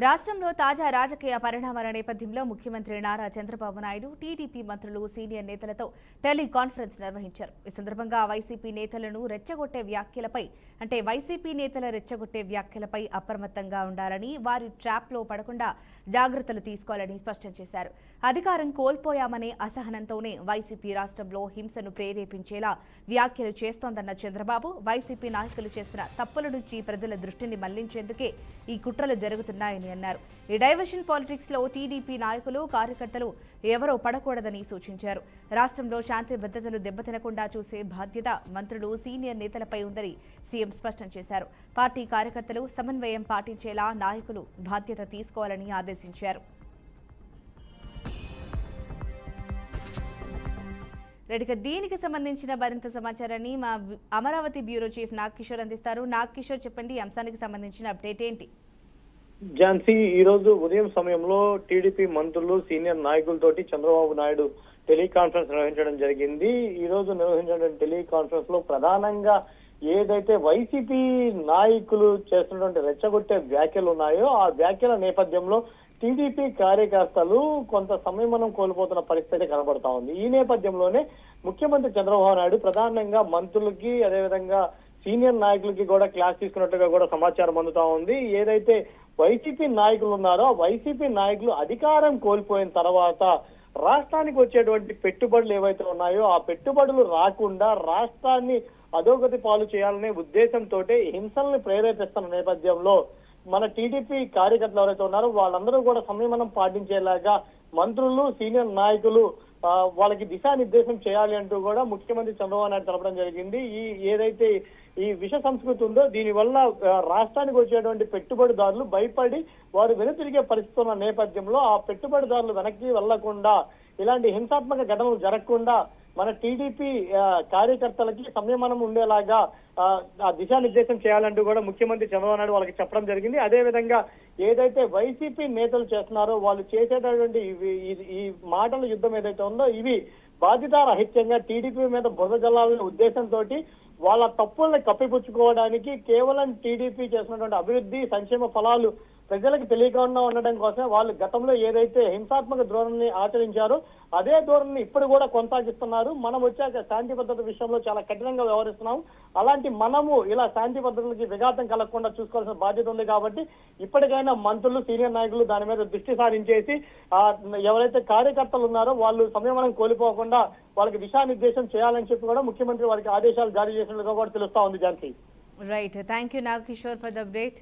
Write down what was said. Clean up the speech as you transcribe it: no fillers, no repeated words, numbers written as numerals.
రాష్ట్రంలో తాజా రాజకీయ పరిణామాల నేపథ్యంలో ముఖ్యమంత్రి నారా చంద్రబాబు నాయుడు టీడీపీ మంత్రులు సీనియర్ నేతలతో టెలికాన్ఫరెన్స్ నిర్వహించారు. ఈ సందర్భంగా వైసీపీ నేతల రెచ్చగొట్టే వ్యాఖ్యలపై అప్రమత్తంగా ఉండాలని, వారి ట్రాప్లో పడకుండా జాగ్రత్తలు తీసుకోవాలని స్పష్టం చేశారు. అధికారం కోల్పోయామనే అసహనంతోనే వైసీపీ రాష్ట్రంలో హింసను ప్రేరేపించేలా వ్యాఖ్యలు చేస్తోందన్న చంద్రబాబు, వైసీపీ నాయకులు చేసిన తప్పుల నుంచి ప్రజల దృష్టిని మళ్లించేందుకే ఈ కుట్రలు జరుగుతున్నాయని అన్నారు. ఈ డైవర్షన్ పాలిటిక్స్ లో టీడీపీ నాయకులు, కార్యకర్తలు ఎవరో పడకూడదని సూచించారు. రాష్ట్రంలో శాంతి భద్రతలు దెబ్బతినకుండా చూసే బాధ్యత మంత్రులు, సీనియర్ నేతలపై ఉందని సీఎం స్పష్టం చేశారు. పార్టీ కార్యకర్తలు సమన్వయం పాటించేలా నాయకులు బాధ్యత తీసుకోవాలని ఆదేశించారు. దీనికి సంబంధించిన మరింత సమాచారాన్ని మా అమరావతి బ్యూరో చీఫ్ నాగ్ కిషోర్ అందిస్తారు. నాగ్ కిషోర్, చెప్పండి, ఈ అంశానికి సంబంధించిన అప్డేట్ ఏంటి? ఝాన్సీ, ఈ రోజు ఉదయం సమయంలో టీడీపీ మంత్రులు, సీనియర్ నాయకులతోటి చంద్రబాబు నాయుడు టెలికాన్ఫరెన్స్ నిర్వహించడం జరిగింది. ఈ రోజు నిర్వహించిన టెలికాన్ఫరెన్స్ లో ప్రధానంగా ఏదైతే వైసీపీ నాయకులు చేస్తున్నటువంటి రెచ్చగొట్టే వ్యాఖ్యలు ఉన్నాయో ఆ వ్యాఖ్యల నేపథ్యంలో టీడీపీ కార్యకర్తలు కొంత సంయమనం కోల్పోతున్న పరిస్థితి కనబడతా ఉంది. ఈ నేపథ్యంలోనే ముఖ్యమంత్రి చంద్రబాబు నాయుడు ప్రధానంగా మంత్రులకి, అదేవిధంగా సీనియర్ నాయకులకి కూడా క్లాస్ తీసుకున్నట్టుగా కూడా సమాచారం అందుతా ఉంది. ఏదైతే వైసీపీ నాయకులు ఉన్నారో వైసీపీ నాయకులు అధికారం కోల్పోయిన తర్వాత రాష్ట్రానికి వచ్చేటువంటి పెట్టుబడులు ఏవైతే ఉన్నాయో ఆ పెట్టుబడులు రాకుండా రాష్ట్రాన్ని అధోగతి పాలు చేయాలనే ఉద్దేశంతో హింసల్ని ప్రేరేపిస్తున్న నేపథ్యంలో మన టీడీపీ కార్యకర్తలు ఎవరైతే ఉన్నారో వాళ్ళందరూ కూడా సంయమనం పాటించేలాగా మంత్రులు, సీనియర్ నాయకులు వాళ్ళకి దిశానిర్దేశం చేయాలి అంటూ కూడా ముఖ్యమంత్రి చంద్రబాబు నాయుడు తెలపడం జరిగింది. ఏదైతే ఈ విష సంస్కృతి ఉందో దీని వల్ల రాష్ట్రానికి వచ్చేటువంటి పెట్టుబడిదారులు భయపడి వారు వెనుతిరిగే పరిస్థితి ఉన్న నేపథ్యంలో ఆ పెట్టుబడిదారులు వెనక్కి వెళ్లకుండా, ఇలాంటి హింసాత్మక ఘటనలు జరగకుండా మన టీడీపీ కార్యకర్తలకి సంయమనం ఉండేలాగా దిశానిర్దేశం చేయాలంటూ కూడా ముఖ్యమంత్రి చంద్రబాబు నాయుడు వాళ్ళకి చెప్పడం జరిగింది. అదే విధంగా ఏదైతే వైసీపీ నేతలు చేస్తున్నారో వాళ్ళు చేసేటటువంటి ఈ మాటల యుద్ధం ఏదైతే ఉందో ఇవి బాధ్యతారహిత్యంగా టీడీపీ మీద బురద జల్లాలనే ఉద్దేశంతో వాళ్ళ తప్పుల్ని కప్పిపుచ్చుకోవడానికి కేవలం టీడీపీ చేసినటువంటి అభివృద్ధి, సంక్షేమ ఫలాలు ప్రజలకు తెలియకుండా ఉండడం కోసం వాళ్ళు గతంలో ఏదైతే హింసాత్మక ధోరణిని ఆచరించారో అదే ధోరణిని ఇప్పుడు కూడా కొనసాగిస్తున్నారు. మనం వచ్చాక శాంతి భద్రత విషయంలో చాలా కఠినంగా వ్యవహరిస్తున్నాం. అలాంటి మనము ఇలా శాంతి భద్రతలకి విఘాతం కలగకుండా చూసుకోవాల్సిన బాధ్యత ఉంది. కాబట్టి ఇప్పటికైనా మంత్రులు, సీనియర్ నాయకులు దాని మీద దృష్టి సారించేసి ఎవరైతే కార్యకర్తలు ఉన్నారో వాళ్ళు సంయమనం కోల్పోకుండా వాళ్ళకి దిశానిర్దేశం చేయాలని చెప్పి కూడా ముఖ్యమంత్రి వారికి ఆదేశాలు జారీ చేసినట్లుగా కూడా తెలుస్తా ఉంది. Jhansi, right, thank you Nag Kishore for the update.